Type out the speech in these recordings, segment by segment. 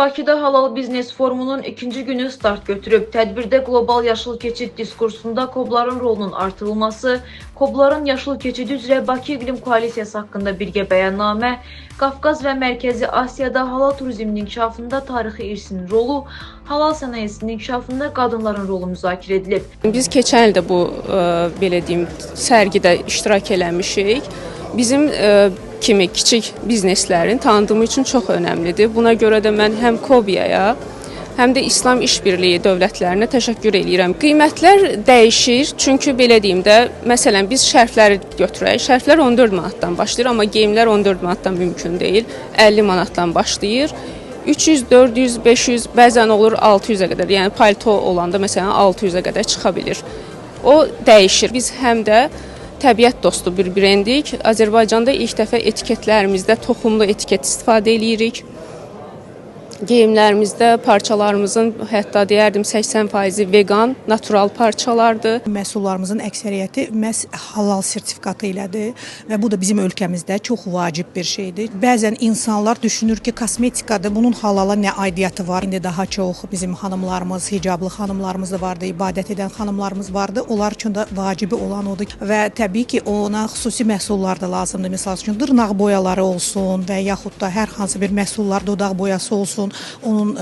Bakıda Halal Biznes Forumunun ikinci günü start götürüb. Tədbirdə qlobal yaşıl keçid diskursunda KOB-ların rolunun artırılması, KOB-ların yaşıl keçidi üzrə Bakı İqlim Koalisiyası haqqında birgə bəyannamə, Qafqaz və Mərkəzi Asiyada halal turizmin inkişafında tarixi irsinin rolu, halal sənayesinin inkişafında qadınların rolu müzakirə edilib. Biz keçən il də bu belə deyim sərgidə iştirak eləmişik. Bizim kimi kiçik bizneslərin tanıdımı üçün çox önəmlidir. Buna görə də mən həm KOBİAya, həm də İslam İşbirliyi dövlətlərinə təşəkkür edirəm. Qiymətlər dəyişir, çünki belə deyim də, məsələn biz şərfləri götürək. Şərflər 14 manatdan başlayır, amma geyimlər 14 manatdan mümkün deyil. 50 manatdan başlayır. 300, 400, 500, bəzən olur 600-ə qədər. Yəni palto olanda məsələn 600-ə qədər çıxa bilir. O dəyişir. Biz həm də təbiət dostu bir brendik. Azərbaycanda ilk dəfə etiketlərimizdə toxumlu etiket istifadə edirik. Geyimlərimizdə parçalarımızın hətta deyərdim 80% vegan, natural parçalardır. Məhsullarımızın əksəriyyəti məhz halal sertifikatı ilədir və bu da bizim ölkəmizdə çox vacib bir şeydir. Bəzən insanlar düşünür ki, kosmetikadır, bunun halala nə aidiyyatı var? İndi daha çox bizim xanımlarımız, hicablı xanımlarımız da vardı, ibadət edən xanımlarımız vardı. Onlar üçün də vacibi olan odur və təbii ki, ona xüsusi məhsullar da lazımdır. Məsəl üçün dırnaq boyaları olsun və yaxud da hər hansı bir məhsullar, dodaq boyası olsun. Onun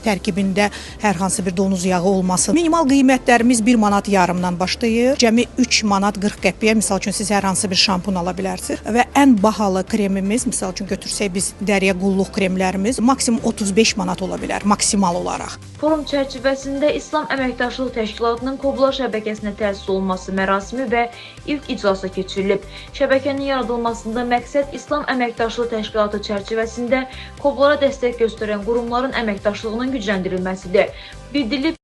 tərkibində hər hansı bir donuz yağı olmasın. Minimal qiymətlərimiz 1 manat yarımdan başlayır. Cəmi 3 manat 40 qəpiyə, misal üçün siz hər hansı bir şampun ala bilərsiniz. Və ən bahalı kremimiz, misal üçün götürsək biz dəriyə qulluq kremlərimiz maksimum 35 manat ola bilər, maksimal olaraq. Forum çərçivəsində İslam Əməkdaşlıq Təşkilatının KOB-lar şəbəkəsinə təsis olunması mərasimi və ilk iclası keçirilib. Şəbəkənin yaradılmasında məqsəd İslam Əməkdaşlıq Təşkilatı çərçivəsində KOB-lara dəstək göstərən qurumların əməkdaşlığının gücləndirilməsidir. Bildirilib